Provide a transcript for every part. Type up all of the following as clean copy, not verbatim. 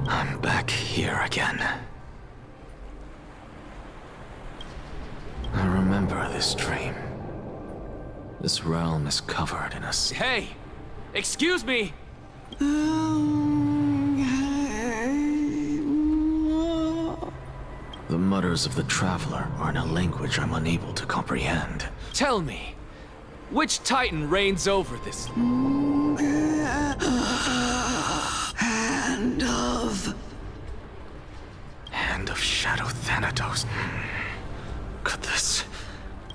I'm back here again. I remember this dream. This realm is covered in a... Hey! Excuse me! The mutters of the traveler are in a language I'm unable to comprehend. Tell me, which Titan reigns over this? Hand of Shadow Thanatos. Could this...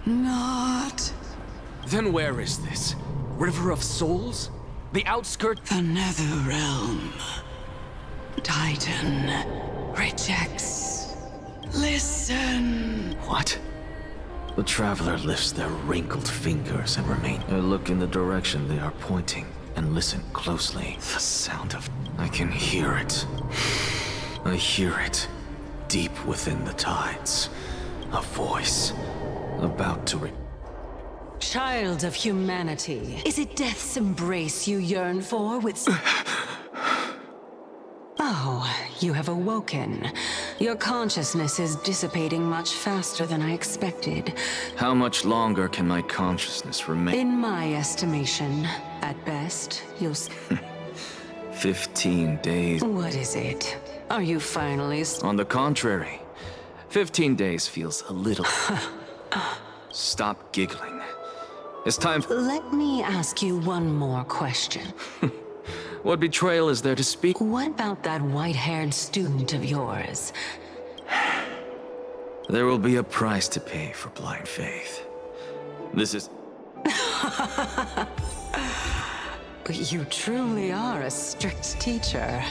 Not Then where is this? River of Souls? The outskirts? the Nether Realm. Titan rejects. Listen. What? The traveler lifts their wrinkled fingers and remain. I look in the direction they are pointing and listen closely. The sound of... I can hear it. I hear it. Deep within the tides. A voice. About to Child of humanity, is it death's embrace you yearn for with... Oh, you have awoken. Your consciousness is dissipating much faster than I expected. How much longer can my consciousness remain? In my estimation, at best, you'll... 15 days. What is it? Are you finally... On the contrary, 15 days feels a little... Stop giggling. It's time... Let me ask you one more question. What betrayal is there to speak? What about that white-haired student of yours? There will be a price to pay for blind faith. This is... You truly are a strict teacher.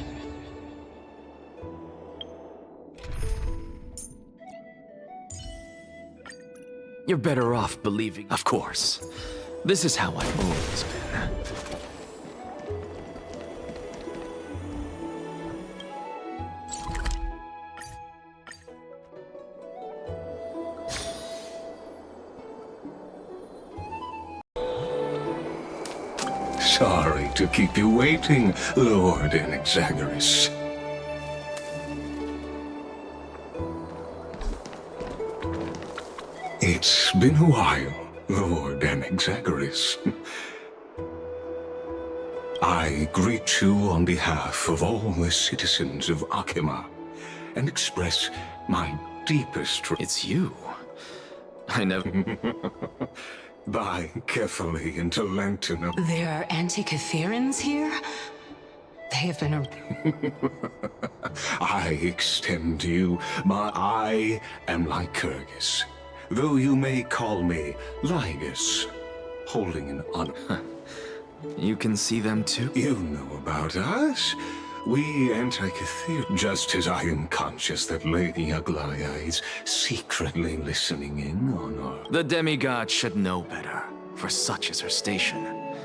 You're better off believing... Of course. This is how I've always been. Sorry to keep you waiting, Lord Inexaggerous. It's been a while, Lord Inexaggerous. I greet you on behalf of all the citizens of Akima and express my deepest... It's you. I never... Buy carefully into Lantern. There are Antikytherans here? They have been I extend to you I am Lycurgus, though you may call me Lygus, holding an honor. You can see them too? You know about us. We Antikytherans, just as I am conscious that Lady Aglaya is secretly listening in on our... The demigod should know better, for such is her station.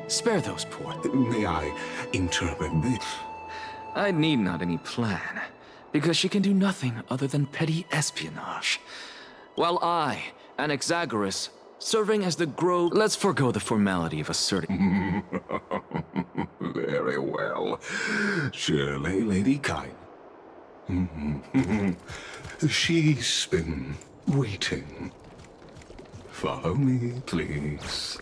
Spare those poor... May I interpret this? I need not any plan, because she can do nothing other than petty espionage. While I, Anaxagoras, serving as the grove... Let's forego the formality of asserting... Very well. Surely, Lady Kine. She's been waiting. Follow me, please.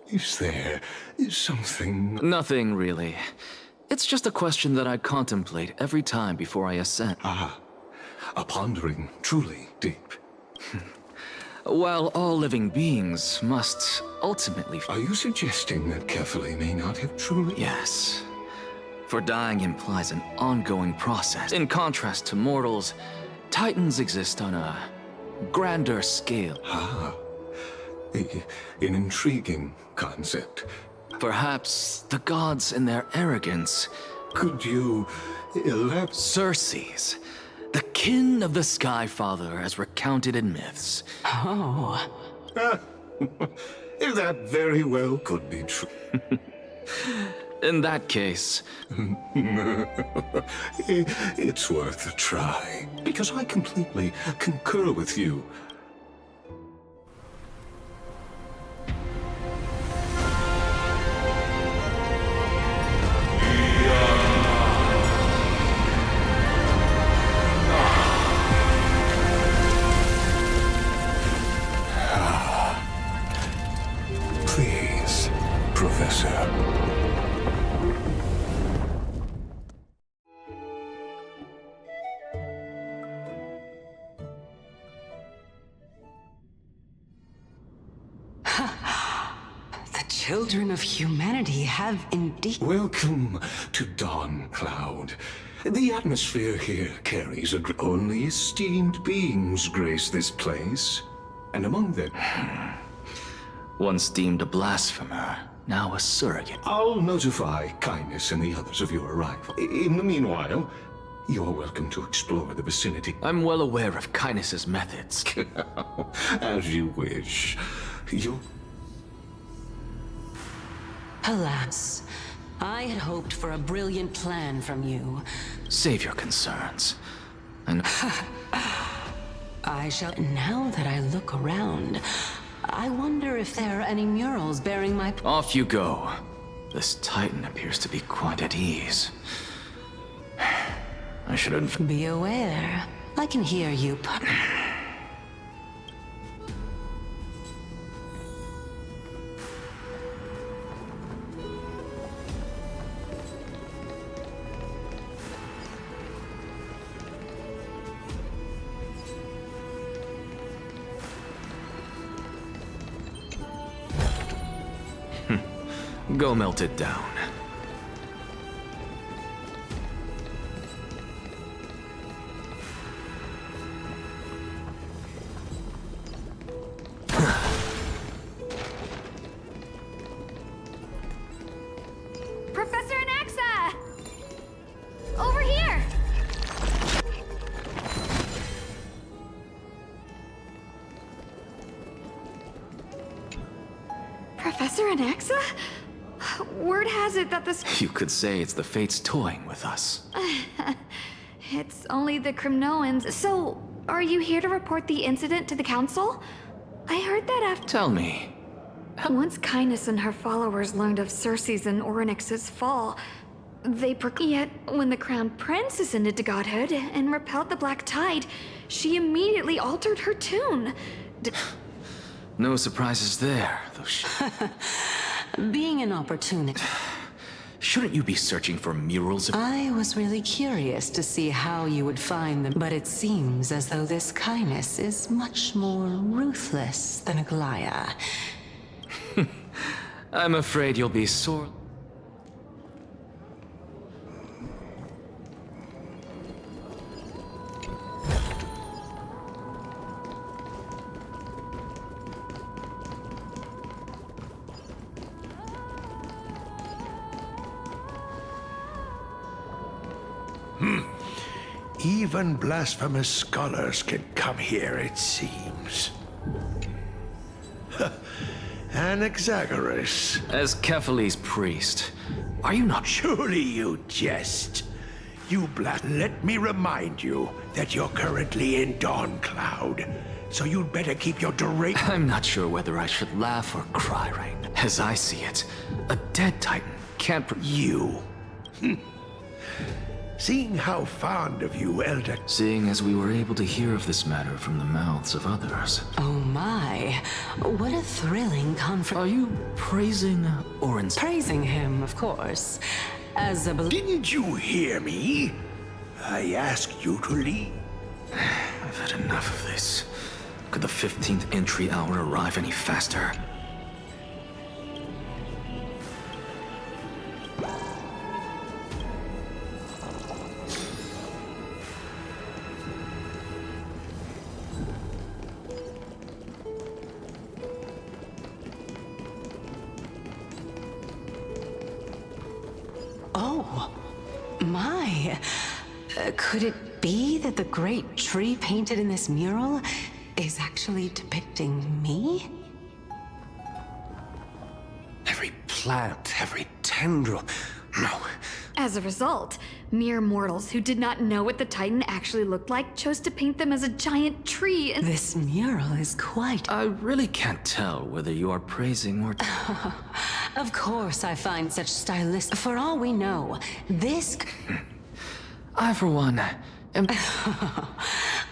Is there something... Nothing, really. It's just a question that I contemplate every time before I ascend. Ah, a pondering truly deep. While all living beings must ultimately... Are you suggesting that Kefali may not have truly... Yes. For dying implies an ongoing process. In contrast to mortals, Titans exist on a grander scale. Ah, an intriguing concept. Perhaps the gods in their arrogance... Could you elaborate? Circes, the kin of the Sky Father as recounted in myths. Oh. That very well could be true. In that case... It's worth a try, because I completely concur with you. children of humanity have indeed... Welcome to Dawn Cloud. The atmosphere here carries only esteemed beings grace this place. And among them... Once deemed a blasphemer, now a surrogate. I'll notify Kindness and the others of your arrival. In the meanwhile, you're welcome to explore the vicinity. I'm well aware of Kindness's methods. As you wish. You... Alas, I had hoped for a brilliant plan from you. Save your concerns. And I shall... Now that I look around, I wonder if there are any murals bearing my... off you go. This Titan appears to be quite at ease. I shouldn't... Be aware. I can hear you. Go melt it down. Professor Anaxa! Over here! Professor Anaxa? Word has it that this... You could say it's the fates toying with us. It's only the Crimnoans. So, are you here to report the incident to the council? I heard that after... Tell me. Once Kindness and her followers learned of Circe's and Orynyx's fall, they Yet, when the Crown Prince ascended to godhood and repelled the Black Tide, she immediately altered her tune. No surprises there, though Being an opportunity... Shouldn't you be searching for murals of... I was really curious to see how you would find them, but it seems as though this Kindness is much more ruthless than Aglaya. I'm afraid you'll be sore... Even blasphemous scholars can come here, it seems. Anaxagoras. As Cephales's priest, are you not... Surely you jest. Let me remind you that you're currently in Dawn Cloud, so you'd better keep your I'm not sure whether I should laugh or cry right now. As I see it, a dead Titan can't... You. Seeing how fond of you, Elder... Seeing as we were able to hear of this matter from the mouths of others. Oh my, what a thrilling Are you praising or Praising him, of course. As a Didn't you hear me? I asked you to leave. I've had enough of this. Could the 15th entry hour arrive any faster? Oh, my. Could it be that the great tree painted in this mural is actually depicting me? Every plant, every tendril... No. As a result, mere mortals who did not know what the Titan actually looked like chose to paint them as a giant tree and... This mural is quite... I really can't tell whether you are praising or... Of course I find such stylistic... For all we know, this... I, for one, am...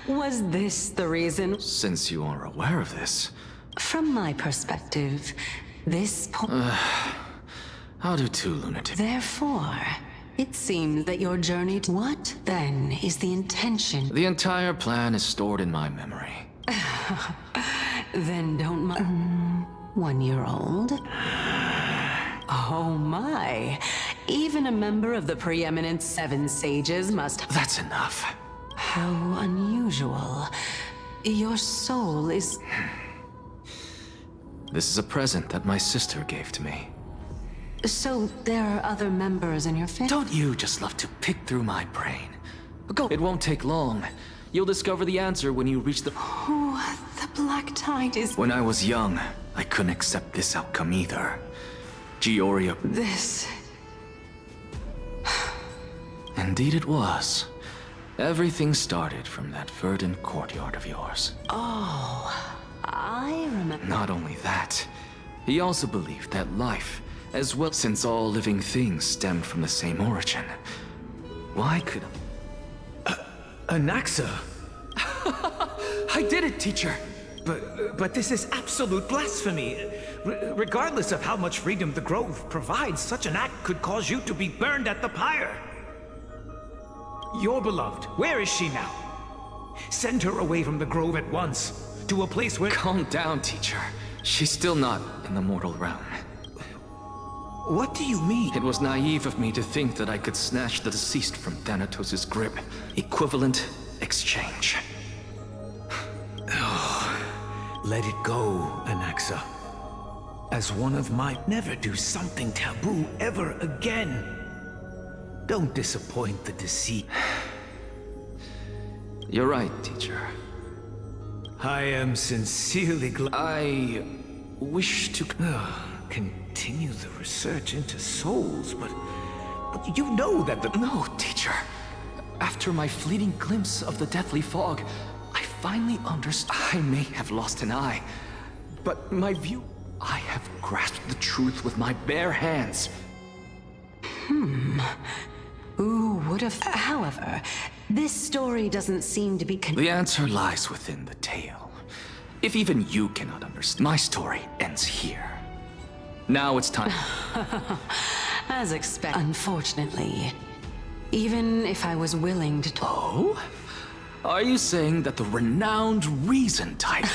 Was this the reason? Since you are aware of this... From my perspective, this... How do two lunatics... Therefore, it seems that your journey to... What, then, is the intention? The entire plan is stored in my memory. Then don't... 1-year-old? Oh my. Even a member of the preeminent Seven Sages must... That's enough. How unusual. Your soul is... This is a present that my sister gave to me. So there are other members in your family? Don't you just love to pick through my brain? Go. It won't take long. You'll discover the answer when you reach the... Oh, the black tide is... When I was young, I couldn't accept this outcome either. Gioria... This... Indeed it was. Everything started from that verdant courtyard of yours. Oh, I remember... Not only that, he also believed that life, as well, since all living things stemmed from the same origin. Why could... Anaxa? I did it, teacher! But this is absolute blasphemy. Regardless of how much freedom the Grove provides, such an act could cause you to be burned at the pyre. Your beloved, where is she now? Send her away from the Grove at once, to a place where... Calm down, teacher. She's still not in the mortal realm. What do you mean? It was naive of me to think that I could snatch the deceased from Thanatos' grip. Equivalent exchange. Let it go, Anaxa. As one of my... Never do something taboo ever again. Don't disappoint the deceit. You're right, teacher. I am sincerely glad... I wish to... Continue the research into souls, but you know that the... No, teacher. After my fleeting glimpse of the deathly fog, I finally understood. I may have lost an eye, but my view... I have grasped the truth with my bare hands. Who would have... However, this story doesn't seem to be... The answer lies within the tale. If even you cannot understand, my story ends here. Now it's time. As expected. Unfortunately, even if I was willing to... Oh? Are you saying that the renowned Reason type...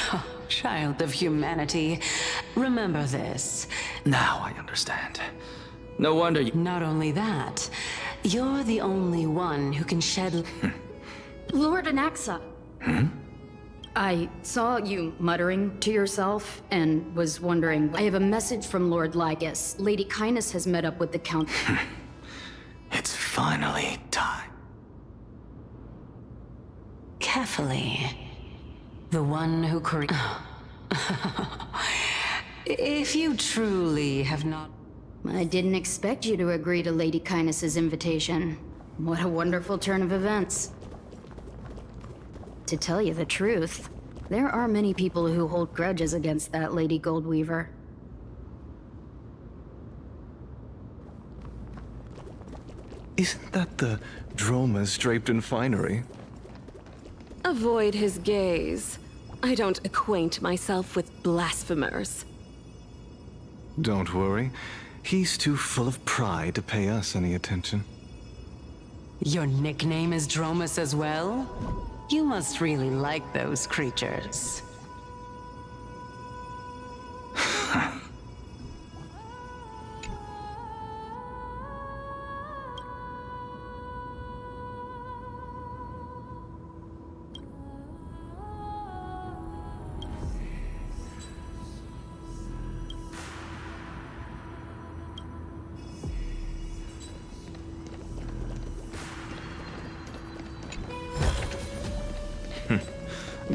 Child of humanity, remember this. Now I understand. No wonder you... Not only that, you're the only one who can shed... Lord Anaxa. I saw you muttering to yourself and was wondering... I have a message from Lord Lygus. Lady Kindness has met up with the Count... It's finally time. Carefully. The one who If you truly have not... I didn't expect you to agree to Lady Kindness's invitation. What a wonderful turn of events. To tell you the truth, there are many people who hold grudges against that Lady Goldweaver. Isn't that the dromas draped in finery? Avoid his gaze. I don't acquaint myself with blasphemers. Don't worry. He's too full of pride to pay us any attention. Your nickname is Dromus as well? You must really like those creatures.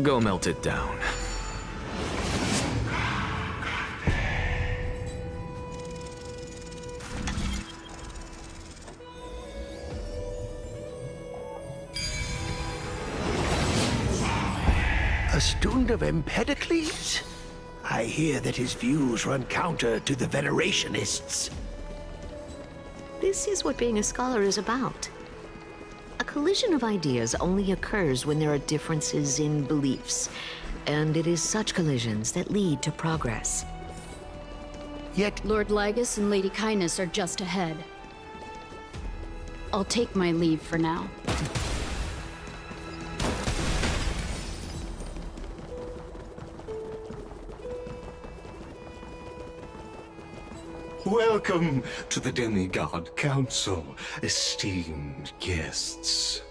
Go melt it down. A student of Empedocles? I hear that his views run counter to the Venerationists. This is what being a scholar is about. A collision of ideas only occurs when there are differences in beliefs, and it is such collisions that lead to progress. Yet, Lord Lygus and Lady Kindness are just ahead. I'll take my leave for now. Welcome to the Demigod Council, esteemed guests.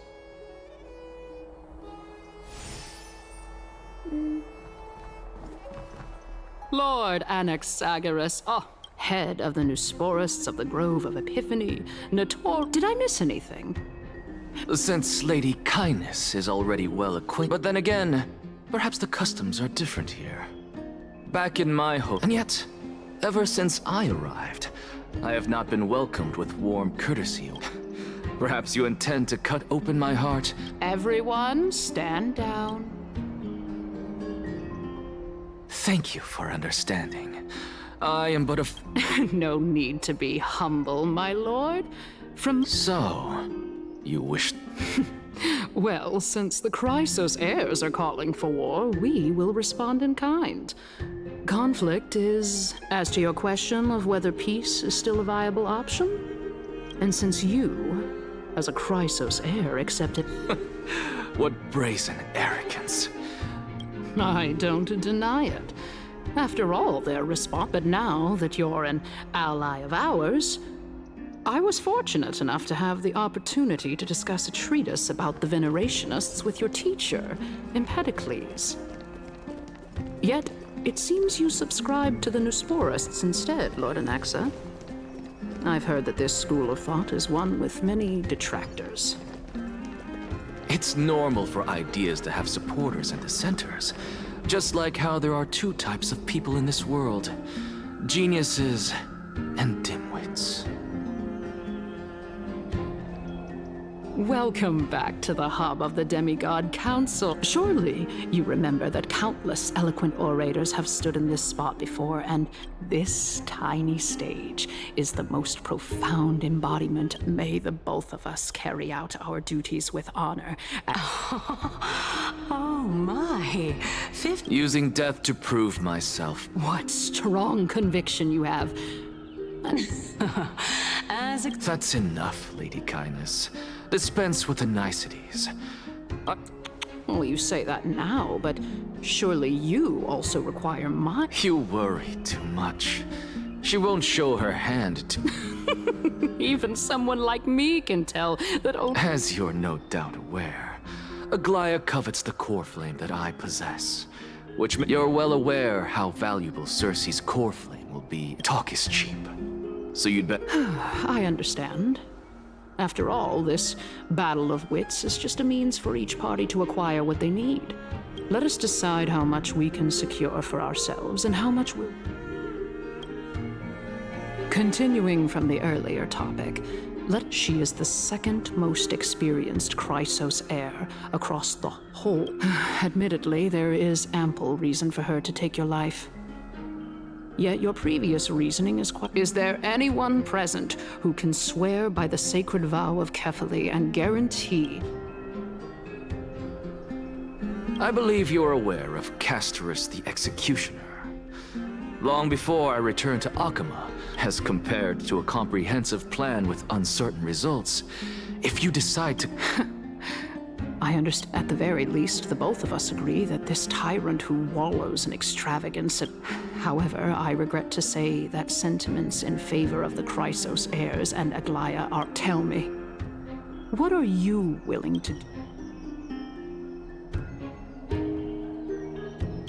Lord Anaxagoras, head of the Nusporists of the Grove of Epiphany, Did I miss anything? Since Lady Kindness is already well acquainted, but then again, perhaps the customs are different here. Back in my home, and yet, ever since I arrived, I have not been welcomed with warm courtesy. Perhaps you intend to cut open my heart? Everyone, stand down. Thank you for understanding. I am but a No need to be humble, my lord. So, you wish... Well, since the Chrysos heirs are calling for war, we will respond in kind. Conflict is, as to your question of whether peace is still a viable option, and since you, as a Chrysos heir, accepted... What brazen arrogance. I don't deny it. After all, their response. But now that you're an ally of ours, I was fortunate enough to have the opportunity to discuss a treatise about the Venerationists with your teacher, Empedocles. Yet, it seems you subscribe to the Nusporists instead, Lord Anaxa. I've heard that this school of thought is one with many detractors. It's normal for ideas to have supporters and dissenters, just like how there are two types of people in this world: geniuses and dimwits. Welcome back to the hub of the Demigod Council. Surely you remember that countless eloquent orators have stood in this spot before, and this tiny stage is the most profound embodiment. May the both of us carry out our duties with honor. Oh my. Using death to prove myself. What strong conviction you have. That's enough, Lady Kindness. Dispense with the niceties. Well, you say that now, but surely you also require my... You worry too much. She won't show her hand to... Even someone like me can tell that... As you're no doubt aware, Aglaia covets the core flame that I possess, which you're well aware how valuable Cersei's core flame will be. Talk is cheap, so you'd bet... I understand. After all, this battle of wits is just a means for each party to acquire what they need. Let us decide how much we can secure for ourselves and how much we'll... Continuing from the earlier topic, she is the second most experienced Chrysos heir across the whole. Admittedly, there is ample reason for her to take your life. Yet your previous reasoning is quite... Is there anyone present who can swear by the sacred vow of Kefali and guarantee... I believe you're aware of Castorus the Executioner. Long before I returned to Akama, as compared to a comprehensive plan with uncertain results, if you decide to... I understand. At the very least, the both of us agree that this tyrant who wallows in extravagance... However, I regret to say that sentiments in favor of the Chrysos heirs and Aglaia are... Tell me, what are you willing to do?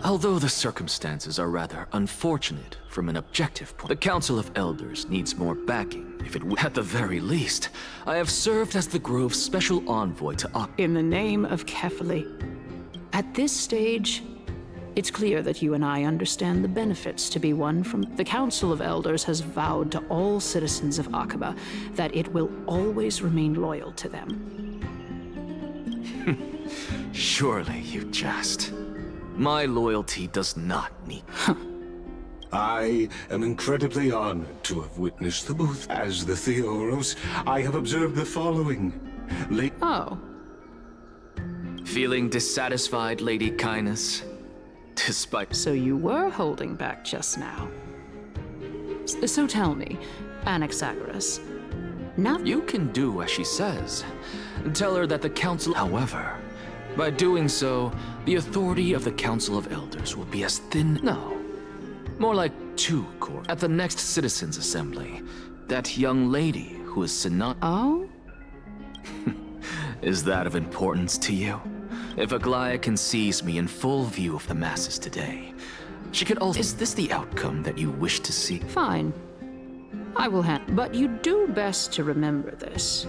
Although the circumstances are rather unfortunate from an objective point, the Council of Elders needs more backing, if it would. At the very least, I have served as the Grove's special envoy to In the name of Kefali. At this stage, it's clear that you and I understand the benefits to be won from... The Council of Elders has vowed to all citizens of Akaba that it will always remain loyal to them. Surely you jest. My loyalty does not need... I am incredibly honored to have witnessed the both. As the Theoros, I have observed the following. Oh. Feeling dissatisfied, Lady Kindness? Despite... So you were holding back just now. So tell me, Anaxagoras, now... You can do as she says. Tell her that the Council... However, by doing so, the authority of the Council of Elders will be as thin... No. More like two court. At the next citizens' assembly, that young lady who is Oh? Is that of importance to you? If Aglaia sees me in full view of the masses today, she could also— Is this the outcome that you wish to see? Fine. I will but you do best to remember this.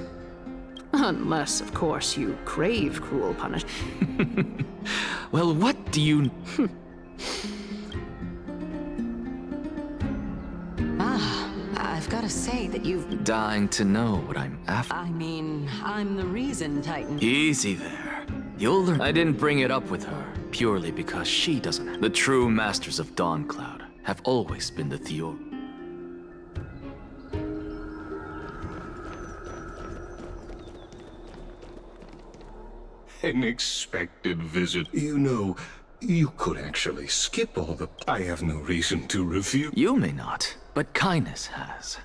Unless, of course, you crave cruel punishment. Well, what do you— I've got to say that you've— Dying to know what I'm after. I mean, I'm the reason, Titan. Easy there. You'll learn. I didn't bring it up with her purely because she doesn't. The true masters of Dawncloud have always been the Theo. An expected visit. You know, you could actually skip all the— I have no reason to refuse. You may not, but Kindness has.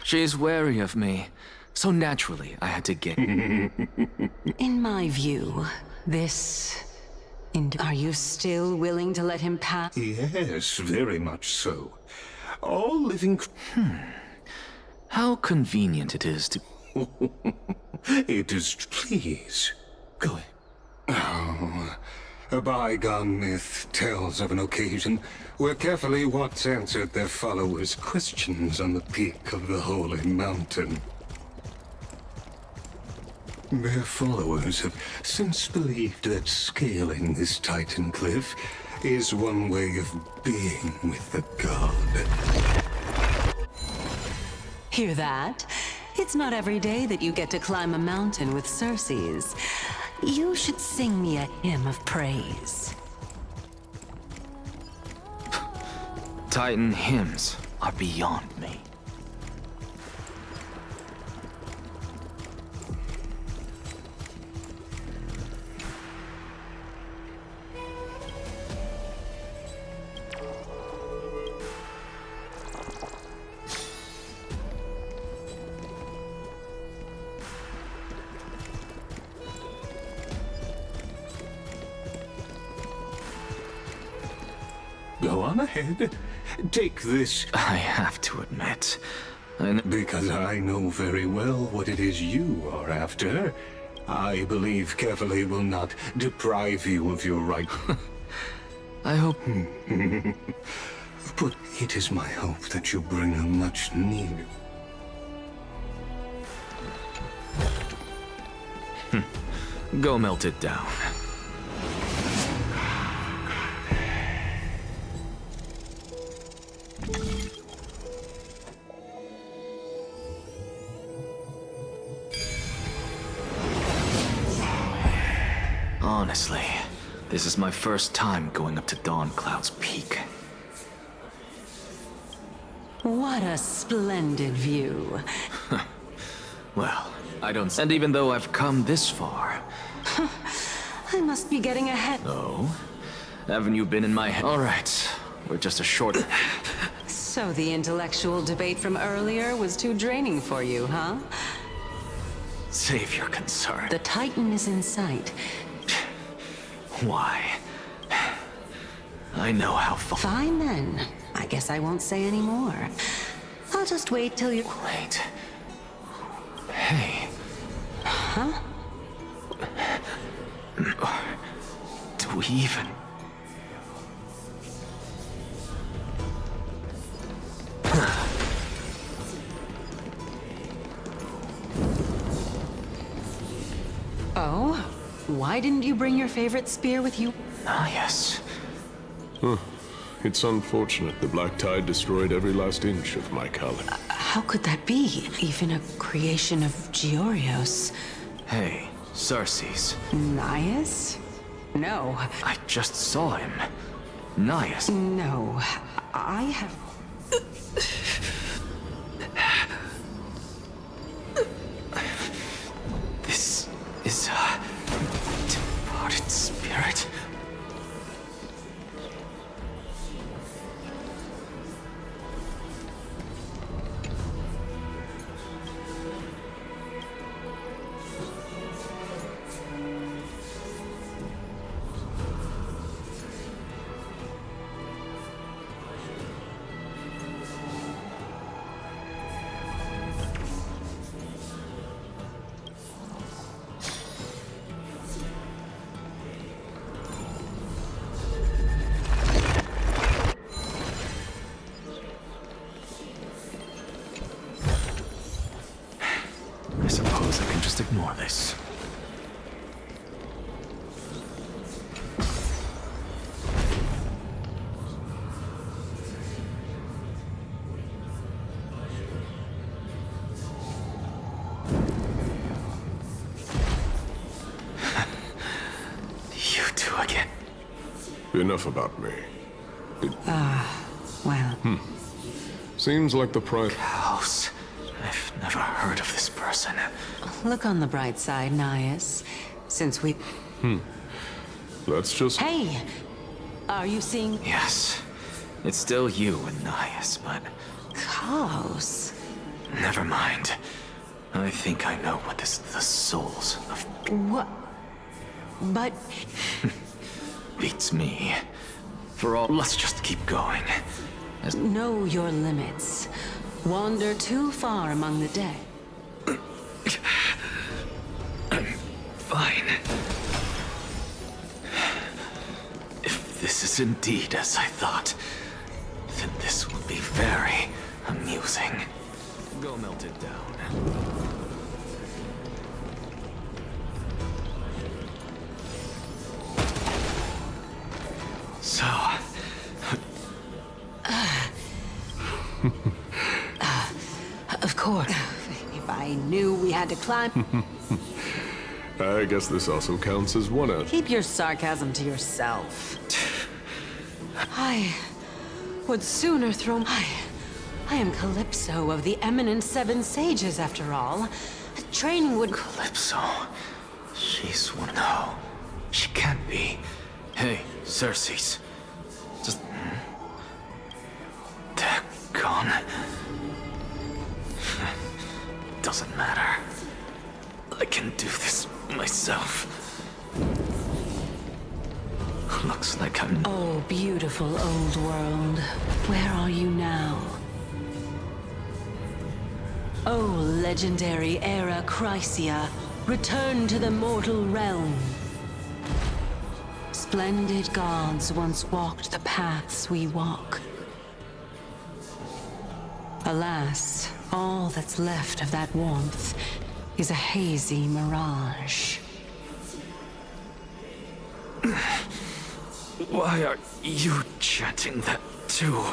She's wary of me, so naturally I had to get— In my view, this— Are you still willing to let him pass? Yes, very much so. All living— How convenient it is to— It is— Please, go ahead. Oh, a bygone myth tells of an occasion where carefully Watts answered their followers' questions on the peak of the holy mountain. Their followers have since believed that scaling this Titan cliff is one way of being with the god. Hear that? It's not every day that you get to climb a mountain with Circes. You should sing me a hymn of praise. Titan hymns are beyond me. Go on ahead. Take this. I have to admit, Because I know very well what it is you are after. I believe carefully will not deprive you of your right. I hope. But it is my hope that you bring a much needed. Go melt it down. Honestly, this is my first time going up to Dawncloud's peak. What a splendid view. Well, I don't— And even though I've come this far— I must be getting ahead. Oh? Haven't you been in my head? All right, we're just a short— So the intellectual debate from earlier was too draining for you, huh? Save your concern. The Titan is in sight. Why? I know how far— Fine then. I guess I won't say any more. I'll just wait till you— Wait. Hey. Huh? Do we even— Oh? Why didn't you bring your favorite spear with you? Ah, yes. Huh. It's unfortunate the Black Tide destroyed every last inch of my color. How could that be? Even a creation of Georios. Hey, Circes. Nias? No. I just saw him. Nias. No. I have... This is a departed spirit. Enough about me. Well. Seems like the price. House. I've never heard of this person. Look on the bright side, Nias. Since we... Let's just... Hey! Are you seeing... Yes. It's still you and Nias, but... Chaos? Never mind. I think I know what this... the souls of... What? But... beats me. For all... Let's just keep going. Know your limits. Wander too far among the dead. I'm fine. If this is indeed as I thought, then this will be very amusing. Go melt it down. So... Of course. If I knew we had to climb... I guess this also counts as one out. Keep your sarcasm to yourself. I would sooner throw... I am Calypso of the eminent Seven Sages, after all. Training would... Calypso? She's one... No, she can't be. Hey, Cersei's. Just... They're gone. Doesn't matter. I can do this myself. Looks like I'm... Oh, beautiful old world. Where are you now? Oh, legendary era Chrysia. Return to the mortal realm. Splendid gods once walked the paths we walk. Alas, all that's left of that warmth is a hazy mirage. Why are you chanting that too?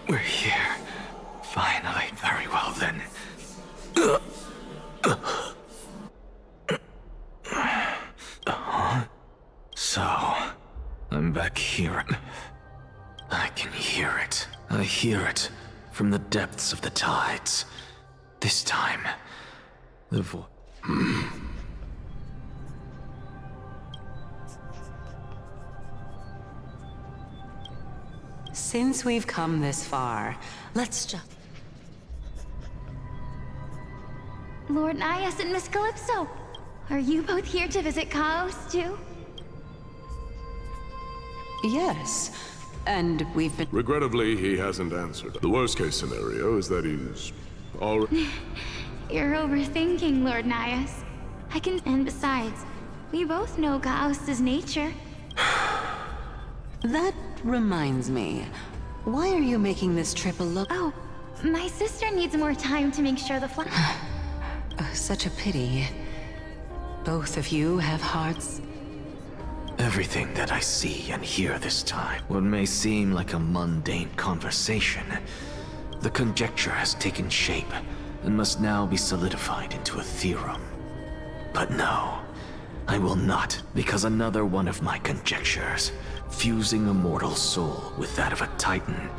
We're here. Finally. Very well then. So, I'm back here. I can hear it. I hear it from the depths of the tides. This time, the Since we've come this far, let's just... Lord Nias and Miss Calypso, are you both here to visit Chaos too? Yes, and we've been... Regrettably, he hasn't answered. The worst case scenario is that he's already... You're overthinking, Lord Nias. I can... And besides, we both know Chaos's nature. That reminds me. Why are you making this trip a look... Oh, my sister needs more time to make sure the flight... Such a pity. Both of you have hearts. Everything that I see and hear this time, what may seem like a mundane conversation, the conjecture has taken shape and must now be solidified into a theorem. But no, I will not, because another one of my conjectures, fusing a mortal soul with that of a titan,